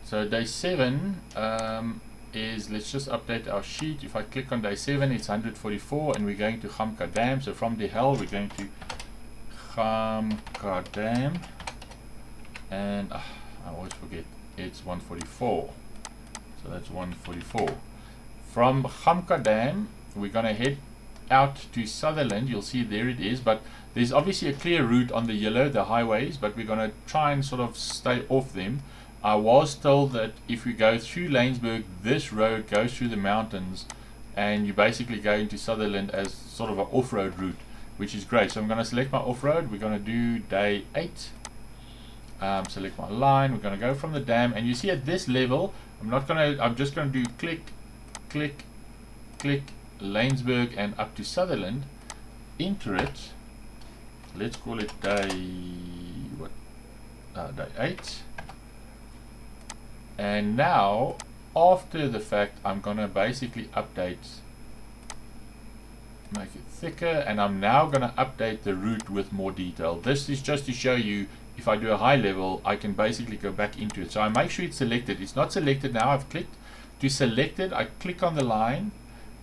So day 7 is, let's just update our sheet. If I click on day 7, it's 144, and we're going to Gamka Dam. So from the hell, we're going to Gamka Dam, and I always forget, it's 144. So that's 144. From Gamka Dam, we're going to head out to Sutherland. You'll see there it is, but there's obviously a clear route on the yellow, the highways, but we're going to try and sort of stay off them. I was told that if we go through Laingsburg, this road goes through the mountains, and you basically go into Sutherland as sort of an off-road route, which is great. So I'm going to select my off-road. We're going to do day 8. Select my line. We're going to go from the dam, and you see at this level, I'm just going to do click, click, click, Laingsburg and up to Sutherland. Enter it. Let's call it day day 8. And now, after the fact, I'm going to basically update, make it thicker, and I'm now going to update the route with more detail. This is just to show you, if I do a high level, I can basically go back into it. So I make sure it's selected. It's not selected now. I've clicked to select it. I click on the line,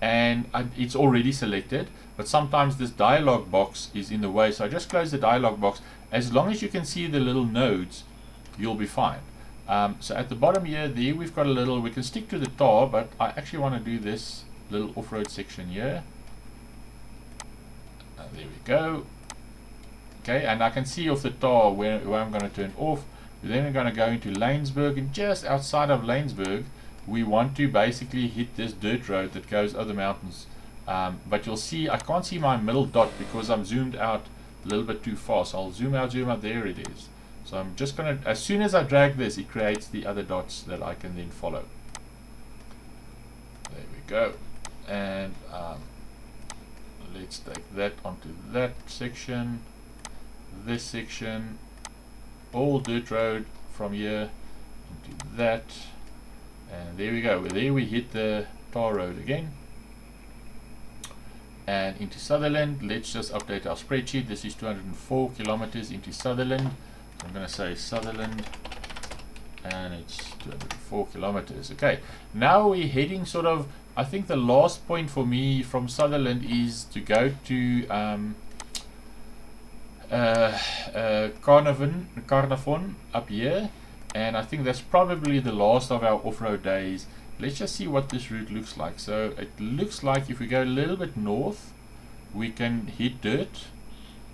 and it's already selected. But sometimes this dialog box is in the way, so I just close the dialog box. As long as you can see the little nodes, you'll be fine. So at the bottom here, there we've got a little, we can stick to the tar, but I actually want to do this little off-road section here. And there we go. Okay, and I can see off the tar where I'm going to turn off. Then we're going to go into Laingsburg, and just outside of Laingsburg, we want to basically hit this dirt road that goes over the mountains. But you'll see, I can't see my middle dot because I'm zoomed out a little bit too fast. I'll zoom out, there it is. So I'm just going to, as soon as I drag this, it creates the other dots that I can then follow. There we go. And let's take that onto that section, this section, all dirt road from here into that. And there we go. There we hit the tar road again. And into Sutherland, let's just update our spreadsheet. This is 204 kilometers into Sutherland. I'm going to say Sutherland, and it's 204 kilometers. Okay, now we're heading sort of, I think the last point for me from Sutherland is to go to Carnarvon up here, and I think that's probably the last of our off-road days. Let's just see what this route looks like. So it looks like if we go a little bit north, we can hit dirt,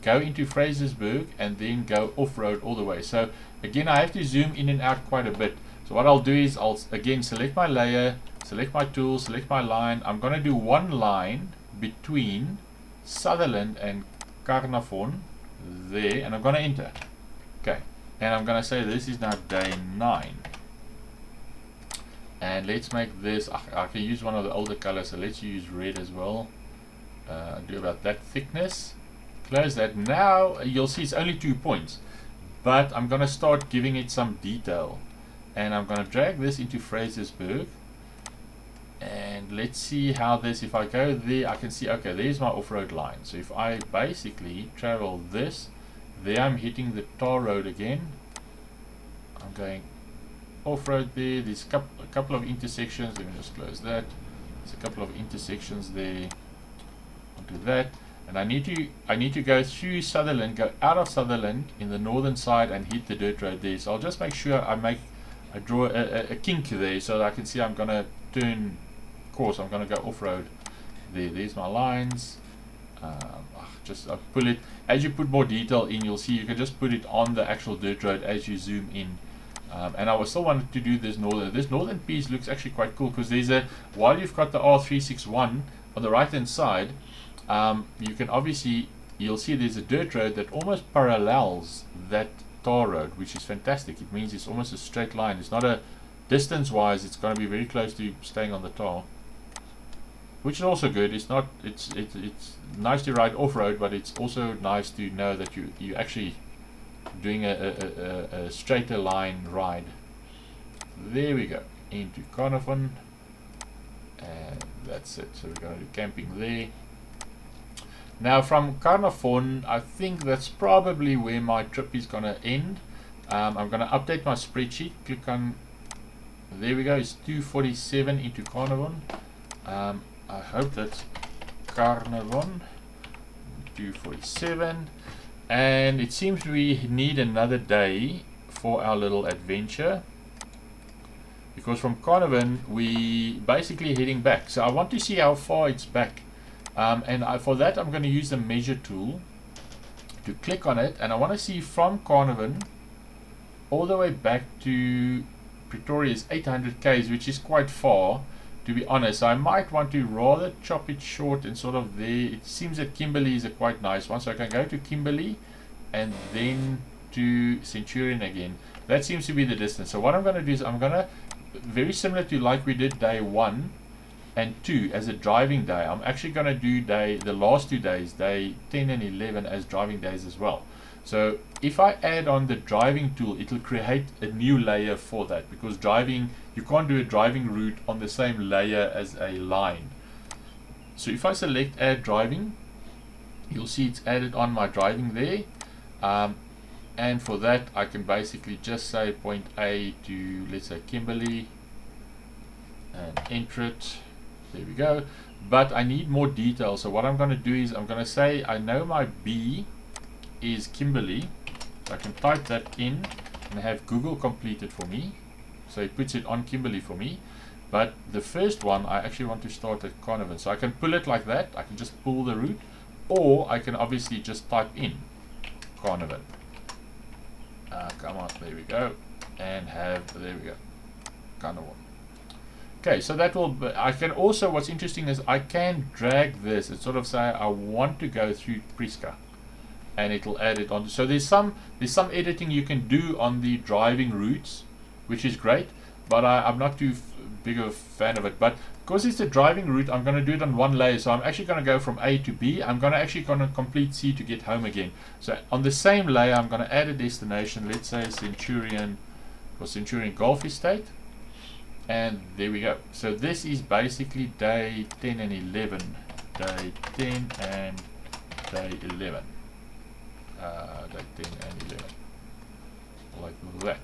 go into Frasersburg, and then go off-road all the way. So again, I have to zoom in and out quite a bit. So what I'll do is I'll again select my layer, select my tool, select my line. I'm going to do one line between Sutherland and Carnarvon there, and I'm going to enter. Okay, and I'm going to say this is now day 9. And let's make this, I can use one of the older colors, so let's use red as well. Do about that thickness. Close that. Now you'll see it's only 2 points, but I'm going to start giving it some detail, and I'm going to drag this into Frasersburg, and let's see how this, if I go there, I can see, okay, there's my off-road line. So if I basically travel this, there I'm hitting the tar road again. I'm going off-road there. There's a couple of intersections. Let me just close that. There's a couple of intersections there. Onto that. And I need to go through Sutherland, go out of Sutherland in the northern side and hit the dirt road there. So I'll just make sure I draw a kink there so that I can see I'm going to turn course. I'm going to go off-road there. There's my lines. Just pull it. As you put more detail in, you'll see you can just put it on the actual dirt road as you zoom in. And I still wanted to do this northern. This northern piece looks actually quite cool because there's while you've got the R361 on the right hand side, you can obviously, you'll see there's a dirt road that almost parallels that tar road, which is fantastic. It means it's almost a straight line. It's not a distance wise, it's going to be very close to staying on the tar, which is also good. It's not, it's nice to ride off-road, but it's also nice to know that you actually doing a straighter line ride. There we go, into Carnarvon, and that's it. So we're going to do camping there. Now from Carnarvon, I think that's probably where my trip is going to end. I'm going to update my spreadsheet, click on There we go, it's 247 into Carnarvon. I hope that's Carnarvon, 247. And it seems we need another day for our little adventure, because from Carnarvon we basically heading back. So I want to see how far it's back, for that I'm going to use the measure tool to click on it, and I want to see from Carnarvon all the way back to Pretoria is 800 k's, which is quite far, to be honest. I might want to rather chop it short and sort of there. It seems that Kimberley is a quite nice one, so I can go to Kimberley and then to Centurion again. That seems to be the distance. So what I'm going to do is I'm going to, very similar to like we did day 1 and 2 as a driving day, I'm actually going to do the last 2 days, day 10 and 11, as driving days as well. So if I add on the driving tool, it'll create a new layer for that, because driving, you can't do a driving route on the same layer as a line. So if I select add driving, you'll see it's added on my driving there. And for that I can basically just say point A to, let's say, Kimberley, and enter it. There we go. But I need more detail, so what I'm going to do is I'm going to say I know my B is Kimberley, so I can type that in and have Google complete it for me, so it puts it on Kimberley for me. But the first one I actually want to start at Carnarvon, so I can pull it like that. I can just pull the route, or I can obviously just type in Carnarvon. Come on, there we go, and have, there we go, Carnarvon. Okay, so that will, I can also, what's interesting is I can drag this and sort of say I want to go through Prieska, and it'll add it on. So there's some editing you can do on the driving routes, which is great, but I'm not too big of a fan of it. But because it's a driving route, I'm going to do it on one layer. So I'm actually going to go from A to B. I'm going to complete C to get home again. So on the same layer, I'm going to add a destination. Let's say Centurion, or Centurion Golf Estate. And there we go. So this is basically day 10 and 11. Day 10 and day 11. Day 10 and 11. Like that.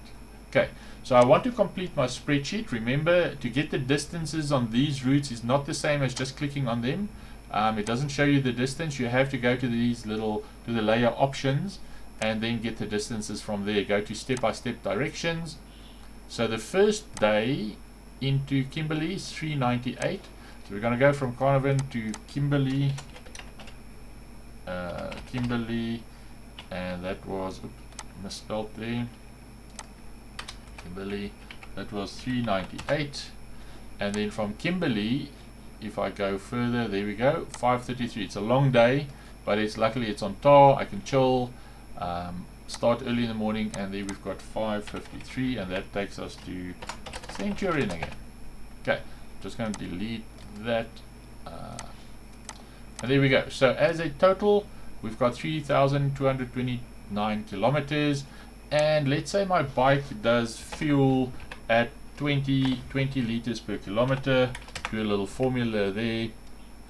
Okay, so I want to complete my spreadsheet. Remember, to get the distances on these routes is not the same as just clicking on them. It doesn't show you the distance. You have to go to these to the layer options and then get the distances from there. Go to step-by-step directions. So the first day into Kimberley is 398. So we're going to go from Carnarvon to Kimberley. Kimberley, and that was, oops, misspelled there. Kimberley, that was 398. And then from Kimberley, if I go further, there we go, 533. It's a long day, but luckily it's on tar. I can chill, start early in the morning, and then we've got 553, and that takes us to Centurion again. Okay, just going to delete that, and there we go. So as a total, we've got 3,229 kilometers. And let's say my bike does fuel at 20 liters per kilometer. Do a little formula there.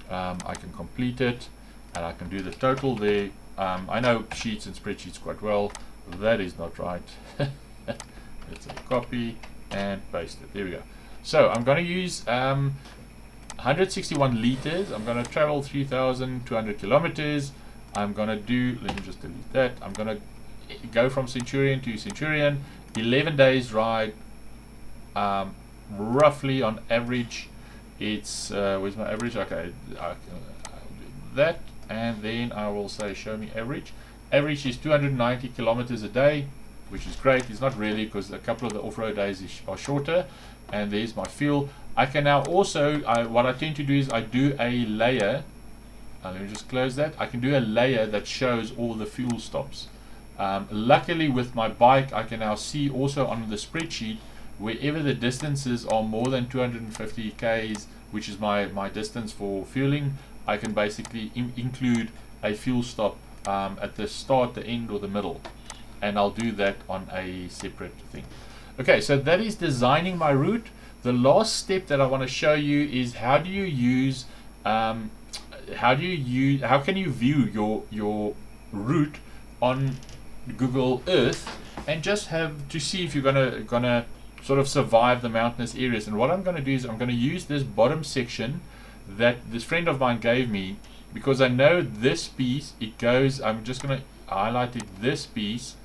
I can complete it, and I can do the total there. I know sheets and spreadsheets quite well. That is not right. Let's say copy and paste it. There we go. So I'm going to use 161 liters. I'm going to travel 3,200 kilometers. I'm going to do, let me just delete that. I'm going to go from Centurion to Centurion, 11 days ride. Roughly on average, it's where's my average? Okay, I'll do that, and then I will say show me average. Average is 290 kilometers a day, which is great. It's not really, because a couple of the off-road days are shorter. And there's my fuel. I can now also, what I tend to do is I do a layer. Let me just close that. I can do a layer that shows all the fuel stops. Luckily with my bike, I can now see also on the spreadsheet wherever the distances are more than 250 k's, which is my distance for fueling. I can basically include a fuel stop at the start, the end, or the middle, and I'll do that on a separate thing. Okay, so that is designing my route. The last step that I want to show you is how do you use how can you view your route on Google Earth, and just have to see if you're gonna sort of survive the mountainous areas. And what I'm going to do is I'm going to use this bottom section that this friend of mine gave me, because I know this piece, it goes, I'm just going to highlight it, this piece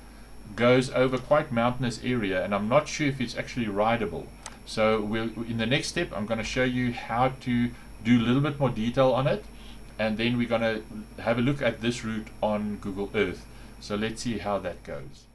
goes over quite mountainous area, and I'm not sure if it's actually rideable. So in the next step I'm going to show you how to do a little bit more detail on it, and then we're going to have a look at this route on Google Earth. So let's see how that goes.